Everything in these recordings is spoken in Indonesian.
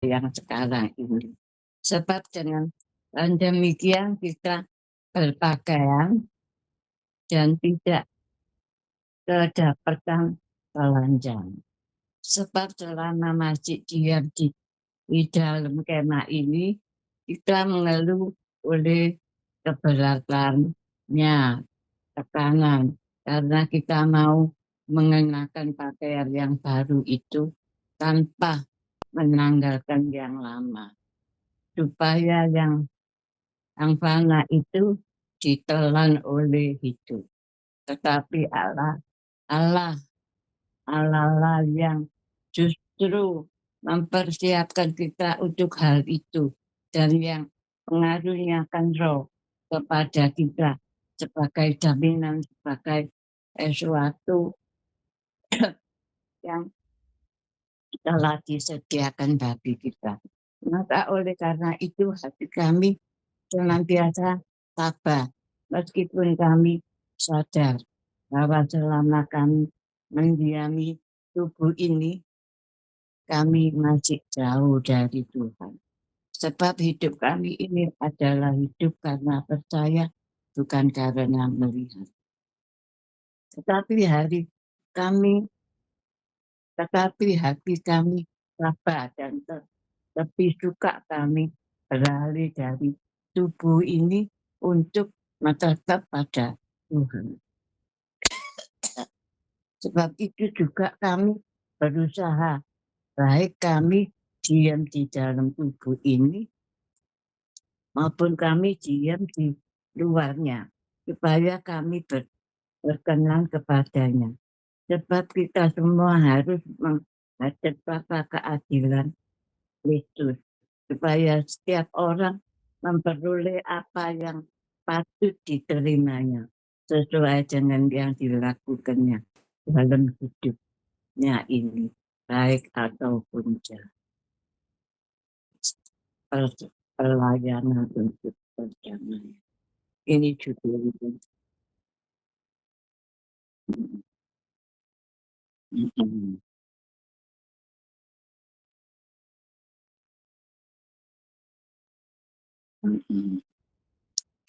yang sekarang ini. Sebab dengan demikian kita berpakaian dan tidak kedapatan telanjang. Sebab selama masih diam di dalam kemah ini, kita mengeluh oleh keberatannya, tekanan, karena kita mau mengenakan pakaian yang baru itu tanpa menanggalkan yang lama. Supaya yang fana itu ditelan oleh hidup. Tetapi Allah Allah yang justru mempersiapkan kita untuk hal itu dan yang pengaruhnya akan roh kepada kita sebagai jaminan, sebagai suatu yang telah disediakan bagi kita. Maka oleh karena itu hati kami senantiasa tabah meskipun kami sadar bahwa selama kami mendiami tubuh ini kami masih jauh dari Tuhan. Sebab hidup kami ini adalah hidup karena percaya, bukan karena melihat. Tetapi hati kami tabah dan lebih suka kami beralih dari tubuh ini untuk menetap pada Tuhan. Sebab itu juga kami berusaha, baik kami diam di dalam tubuh ini maupun kami diam di luarnya, supaya kami berkenan kepadanya. Sebab kita semua harus menghadap pada keadilan Kristus, supaya setiap orang memperoleh apa yang patut diterimanya sesuai dengan yang dilakukannya dalam hidupnya ini, baik ataupun jahat. Pelayanan untuk perdamaian. Ini judul itu.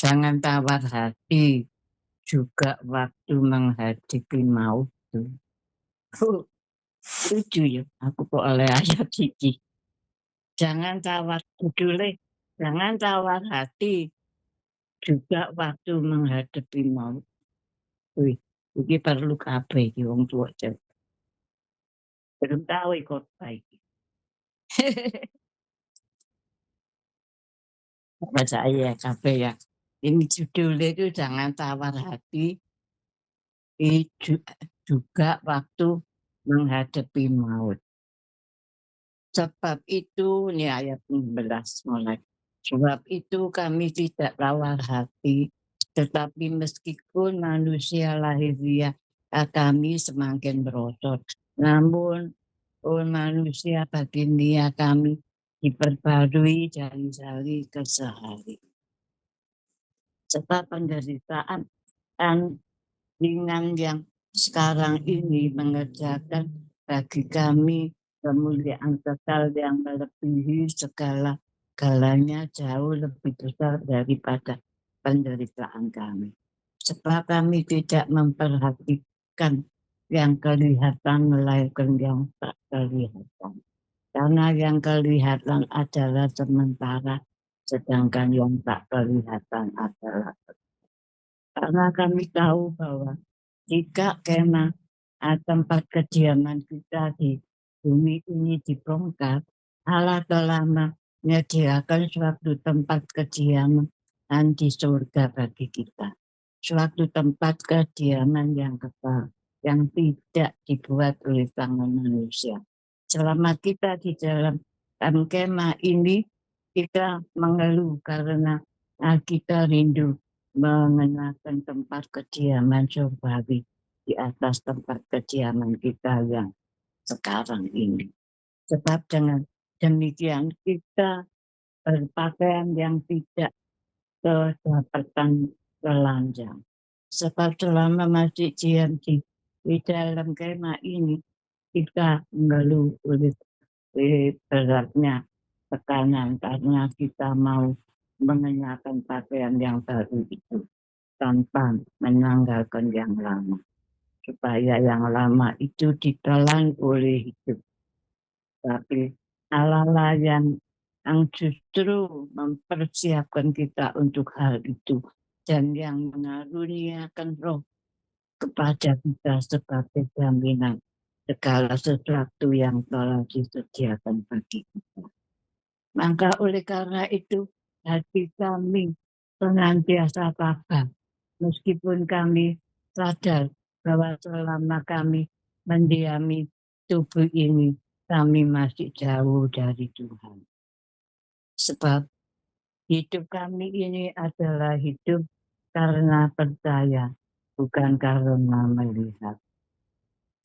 Jangan tawar hati juga waktu menghadapi maut. Lucu ya, aku kok oleh ayat ini. Jangan tawar judulnya, jangan tawar hati juga waktu menghadapi maut. Wih, ini perlu kabeh iki wong tua cek. Belum tahu ikut baik. Baca ya kabeh ya. Ini judulnya itu jangan tawar hati juga waktu menghadapi maut. Sebab itu, ini ayat 16 mulai. Sebab itu kami tidak tawar hati, tetapi meskipun manusia lahiriah kami semakin merosot. Namun manusia batiniah kami diperbarui dari hari ke hari. Sebab penderitaan dan ringan yang sekarang ini mengerjakan bagi kami kemuliaan kekal yang melebihi segala-galanya jauh lebih besar daripada penderitaan kami. Sebab kami tidak memperhatikan yang kelihatan melainkan yang tak kelihatan. Karena yang kelihatan adalah sementara, sedangkan yang tak kelihatan adalah. Karena kami tahu bahwa jika kemah tempat kediaman kita di bumi ini dibongkar, Allah telah menyediakan suatu tempat kediaman di surga bagi kita. Suatu tempat kediaman yang kekal, yang tidak dibuat oleh tangan manusia. Selama kita di dalam kemah ini, kita mengeluh karena kita rindu mengenakan tempat kediaman surgawi di atas tempat kediaman kita yang sekarang ini. Sebab dengan demikian kita berpakaian yang tidak kedapatan telanjang. Sebab selama masih diam di dalam kemah ini, kita mengeluh oleh beratnya tekanan karena kita mau mengenakan pakaian yang baru itu tanpa menanggalkan yang lama. Supaya yang lama itu ditelan oleh hidup. Tapi Allah yang justru mempersiapkan kita untuk hal itu dan yang mengaruniakan roh kepada kita sebagai jaminan segala sesuatu yang telah disediakan bagi kita. Maka oleh karena itu hati kami senantiasa tabah meskipun kami sadar bahwa selama kami mendiami tubuh ini kami masih jauh dari Tuhan. Sebab hidup kami ini adalah hidup karena percaya, bukan karena melihat.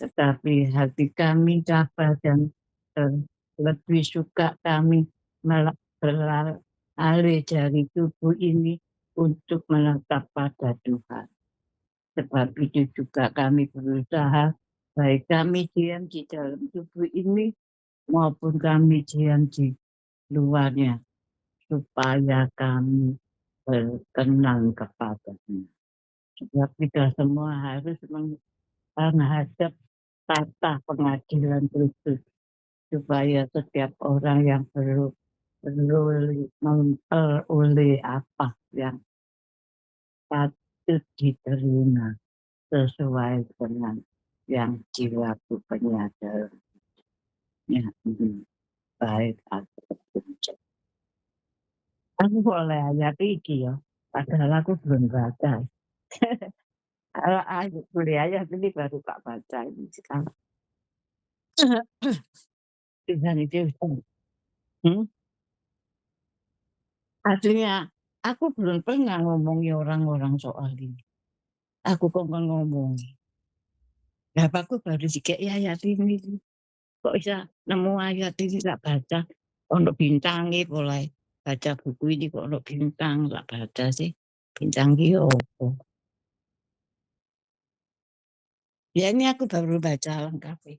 Tetapi hati kami tabah dan lebih suka kami beralih dari tubuh ini untuk menetap pada Tuhan. Sebab itu juga kami berusaha, baik kami diam di dalam tubuh ini maupun kami diam di luarnya, supaya kami berkenan kepadanya. Sebab kita semua harus menghadap tata pengadilan Kristus, supaya setiap orang yang memperoleh apa yang patut diterima sesuai dengan yang dilakukannya dalamnya, baik atau buruk. Aku boleh ayat iki ya, padahal aku belum baca. Kalau aku boleh ayat ini baru tak baca ini sekarang. Tuhan itu, hmm? Artinya aku belum pernah ngomongi orang-orang soal ini. Aku kok ngomong. Lah aku baru sikik ayat ini. Kok bisa nemu ayat ini tak baca? Ono bintange boleh baca buku ini kok ono bintang tak baca sih. Bintang iki opo? Ya ini aku baru baca lengkap.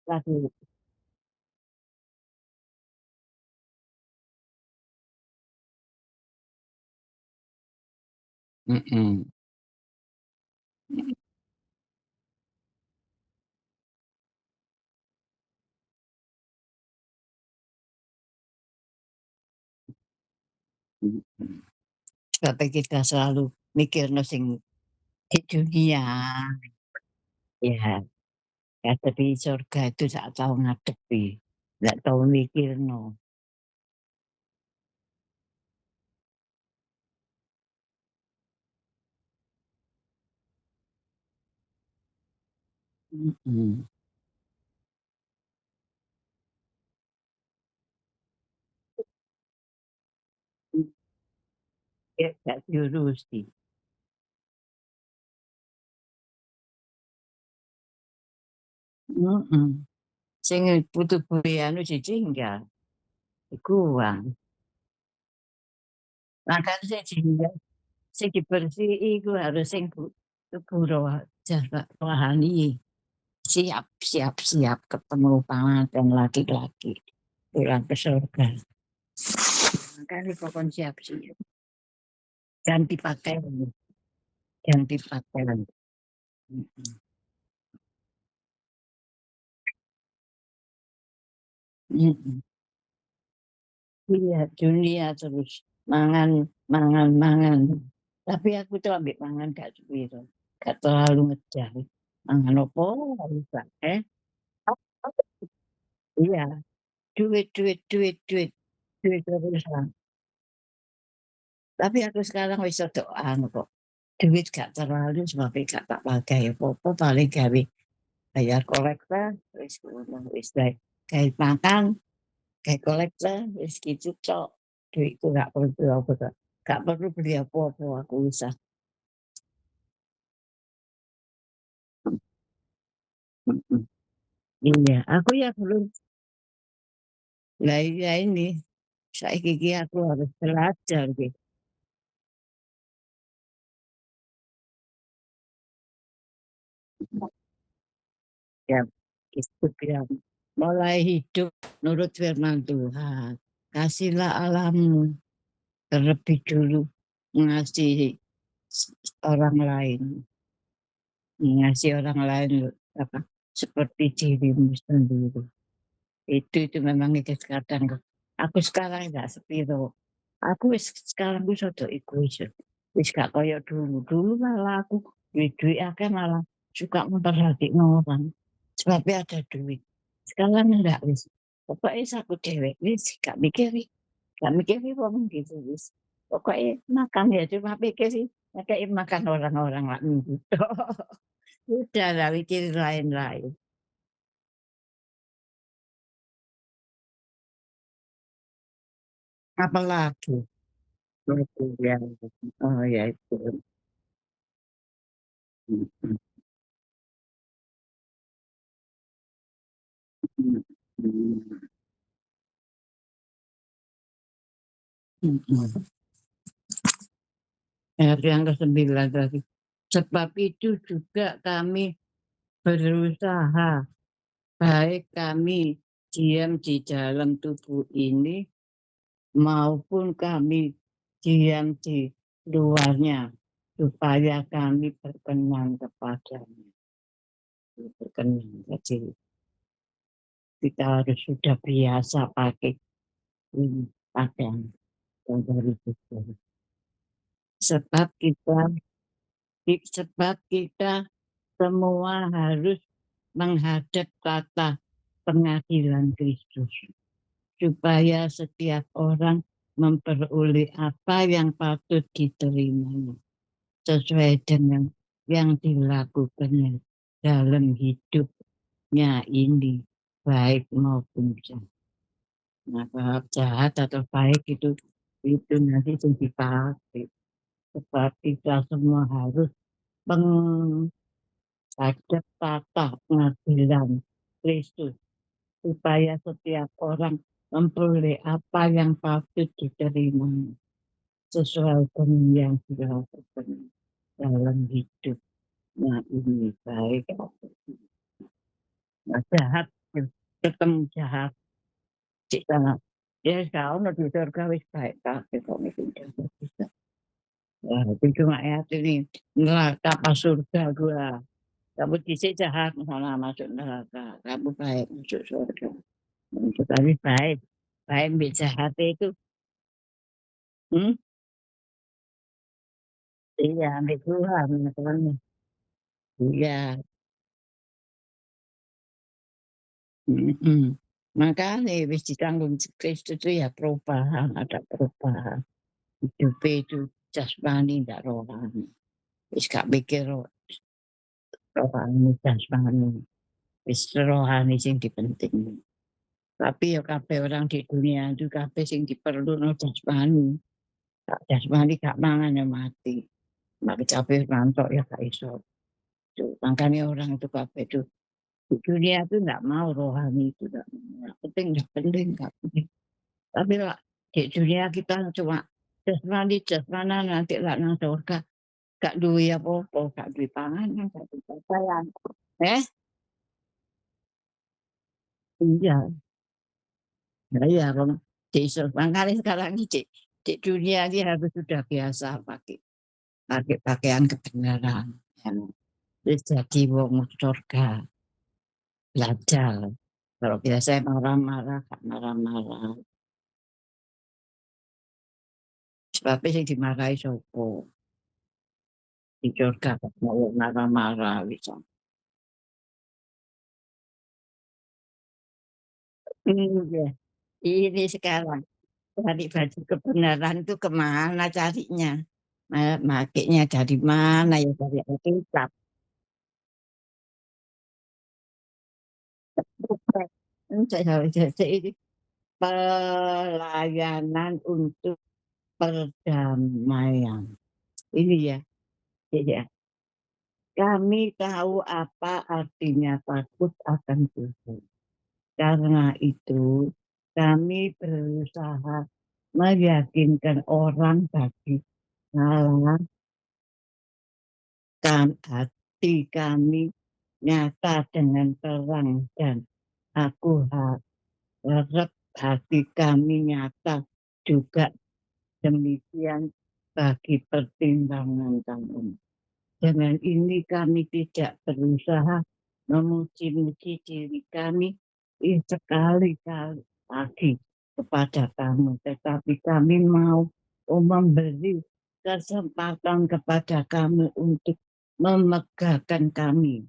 Lagu. Mhm. Mhm. Sampai kita selalu mikirno sing di dunia. Ya, ya tapi surga itu sak tahu ngadepi, nggak tahu mikirno. Mhm. Ya gak diurusi. Mhm. Sing butuh bule anu ditinggal, iku uang. Makanya sing ditinggal, sing dibersih iku harus sing sepuro jaga rohani. Siap, siap, siap ketemu pengantin laki-laki pulang ke surga. Makanya pokoknya siap-siap. Ganti pakaian, ganti pakaian. Mhm. Mhm. Iya, dunia terus mangan, mangan, mangan. Tapi aku tuh ambek mangan gak sepiro, gak terlalu ngejar. Mangan opo bisa, iya, duit, duit, duit, duit, duit terusan. Tapi aku sekarang wis rada anu kok, duit gak terlalu sebab gak tak pakai apa-apa, paling gawe bayar kolektor, wis ngono, wis bae. Gawe makan, gawe kolektor, wis gitu tok. Duitku gak perlu apa kok. Gak perlu beli apa-apa aku bisa. Mhm. Iya, aku ya belum. Lah iya ini, saiki iki aku harus belajar gitu. Ya, Instagram. mulai hidup nurut firman Tuhan. Kasihlah Allahmu terlebih dulu mengasihi orang lain, mengasihi orang lain apa seperti dirimu sendiri. Itu memang iki kadang aku sekarang enggak sepiro. Aku sekarang wis rada egois. Wis gak kaya dulu. Dulu malah aku duit akeh malah suka memperhatikno orang. Sebabnya ada duit. Sekarang enggak wis. Pokoknya aku dewek wis gak mikiri wong gitu wis. Pokoknya makan ya cuma pikir sih ngekeki makan orang-orang lak minggu tok. Udah lah mikirin lain-lain. Apalagi? Itu ya. Oh ya itu. Mhm, mhm, mhm, mhm. Ayat yang ke-9 tadi. Sebab itu juga kami berusaha, baik kami diam di dalam tubuh ini maupun kami diam di luarnya, supaya kami berkenan kepadanya. Berkenan. Jadi kita harus sudah biasa pakai ini pakaian yang dari Tuhan. Sebab kita sebab kita semua harus menghadap tata pengadilan Kristus, supaya setiap orang memperoleh apa yang patut diterimanya, sesuai dengan yang dilakukannya dalam hidupnya ini, baik maupun jahat. Nah, bahwa jahat atau baik itu nanti yang dipakai. Sebab kita semua harus menghadap tata pengadilan Kristus, supaya setiap orang memperoleh apa yang patut diterima sesuai dengan yang dilakukan dalam hidupnya ini, baik atau nah, jahat ketemu jahat kita ya kau ono di surga wis baik kabeh kok wis jahat bisa. Wah, itu cuma ayat ini neraka apa surga gua. Kamu dhisik jahat malah masuk neraka, kamu baik masuk surga. Itu tadi baik. Baik mbek jahat itu hmm, iya ambek Tuhan masalahnya. Iya, mhm. Makanya wis ditanggung Kristus itu ya perubahan, ada perubahan. Hidupe itu jasmani ndak rohani. Wis gak mikir rohani jasmani, wis rohani sing dipentingno. Tapi ya kabeh orang di dunia itu kabeh sing diperluno jasmani. Gak jasmani gak mangan ya mati. Mak kecape mantok ya gak iso. Tuh, makanya orang itu kabeh itu di dunia itu nggak mau rohani itu nggak penting, nggak penting. Tapi lah di dunia kita cuma jasmani, jasmanan nanti lah nang surga gak duwe apa-apa, gak duwe panganan, gak duwe pakaian. Eh, iya, nah iya Bang. Makanya sekarang ini di dunia ini harus sudah biasa pakai pakai pakaian kebenaran yang wis jadi wong surga, belajar. Kalau biasa marah-marah, gak marah-marah. Sebabnya sing dimarahi sapa? Di surga kok mau marah-marah bisa. Iya, ini sekarang cari baju kebenaran itu kemana carinya? Makainya dari mana ya dari Alkitab. Ini pelayanan untuk perdamaian. Ini ya, ya. Kami tahu apa artinya takut akan Tuhan. Karena itu, kami berusaha meyakinkan orang bagi hati kami nyata dengan terang dan Aku harap hati kami nyata juga demikian bagi pertimbangan kami. Dengan ini kami tidak berusaha memuji-muji diri kami sekali-kali lagi kepada kamu, tetapi kami mau memberi kesempatan kepada kamu untuk memegahkan kami,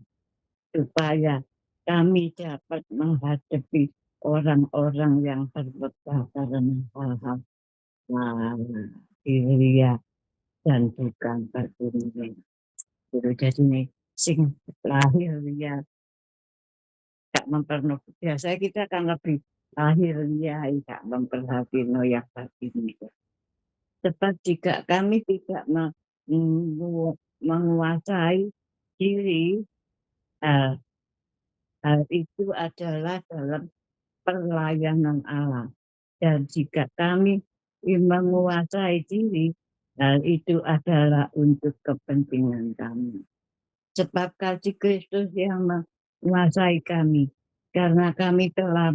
supaya kami dapat menghadapi orang-orang yang terpecah karena hal-hal lahiriah dan bukan batinnya. Jadi nih, sing lahiriah gak biasanya kita kan lebih lahiriah gak memperhatikan yang batinnya. Sebab jika kami tidak menguasai diri, hal hal itu adalah dalam pelayanan Allah. Dan jika kami menguasai diri, hal itu adalah untuk kepentingan kami. Sebab kasih Kristus yang menguasai kami, karena kami telah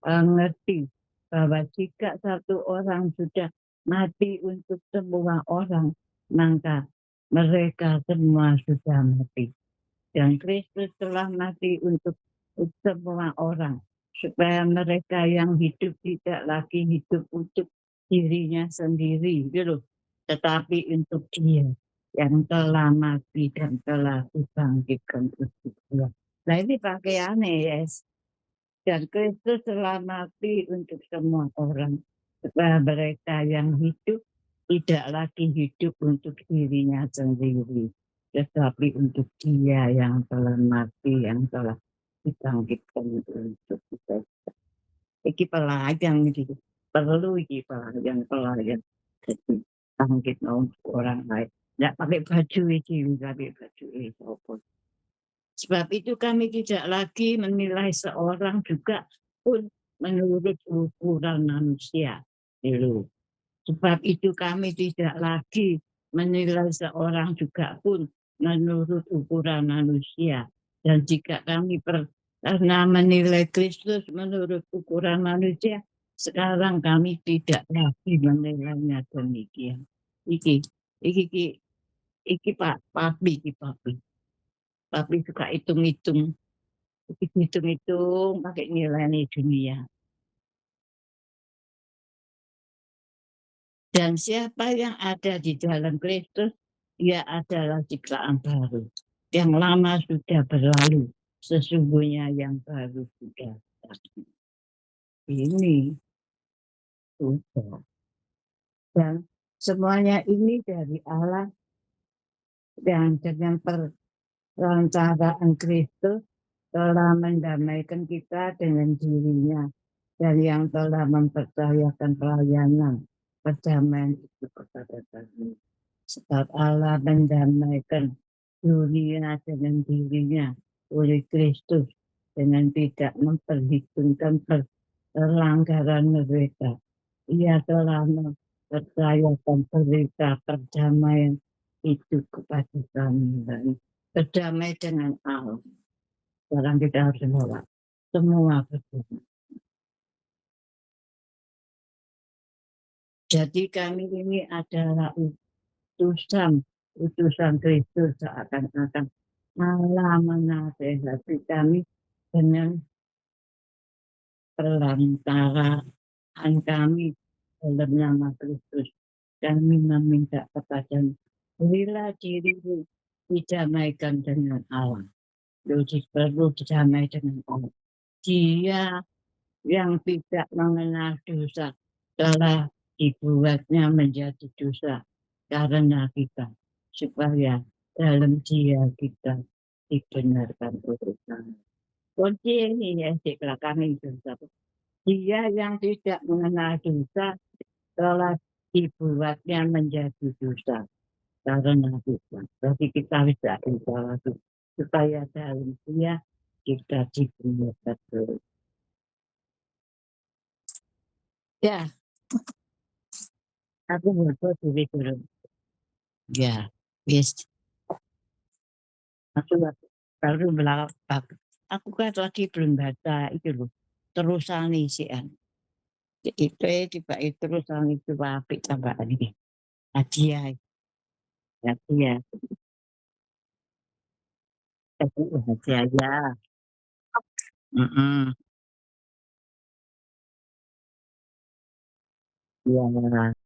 mengerti bahwa jika satu orang sudah mati untuk semua orang, maka mereka semua sudah mati. Dan Kristus telah mati untuk semua orang, supaya mereka yang hidup tidak lagi hidup untuk dirinya sendiri, gitu, tetapi untuk Dia yang telah mati dan telah dibangkitkan untuk Dia. Nah ini pakaiannya, yes. Dan Kristus telah mati untuk semua orang, supaya mereka yang hidup tidak lagi hidup untuk dirinya sendiri, tetapi untuk Dia yang telah mati, yang telah dibangkitkan untuk kita. Iki pelayan gitu, perlu iki pelayan. Jadi bangkit untuk orang lain. Nggak pakai baju iki, pakai baju apa. Sebab itu kami tidak lagi menilai seorang juga pun menurut ukuran manusia. Gitu. Sebab itu kami tidak lagi menilai seorang juga pun menurut ukuran manusia. Dan jika kami pernah menilai Kristus menurut ukuran manusia, sekarang kami tidak lagi menilainya demikian. Iki Pak Papi, Papi suka hitung-hitung, hitung-hitung pakai nilai dunia. Dan siapa yang ada di dalam Kristus, ia adalah ciptaan baru. Yang lama sudah berlalu, sesungguhnya yang baru sudah datang. Ini sudah. Dan semuanya ini dari Allah yang dengan perencanaan Kristus telah mendamaikan kita dengan dirinya dan yang telah mempercayakan pelayanan perdamaian itu kepada kami. Sebab Allah mendamaikan dunia dengan dirinya oleh Kristus dengan tidak memperhitungkan pelanggaran mereka. Ia telah mempercayakan berita perdamaian itu kepada kami dan berdamai dengan Allah. Sekarang kita harus menolak semua berdamai. Jadi kami ini adalah utusan Kristus seakan-akan Allah menasehati kami dengan pelantaraan kami dalam nama Kristus. Kami meminta kepada berilah dirimu didamaikan dengan Allah. Perlu didamai dengan Allah. Dia yang tidak mengenal dosa telah dibuatnya menjadi dosa karena kita, supaya dalam Dia kita dibenarkan oleh Tuhan. Kunci ini ya di belakang itu. Dia yang tidak mengenal dosa telah dibuatnya menjadi dosa karena kita. Jadi kita bisa bersalah supaya dalam Dia kita dibenarkan oleh. Ya, aku berbuat diri dulu. Ya, yes. Aku baru belakang Aku kan lagi belum baca itu loh, terusane sih anu, itu tibake terusan itu apik tambahane, hadiah, hadiah, hadiah ya, mhm, iya.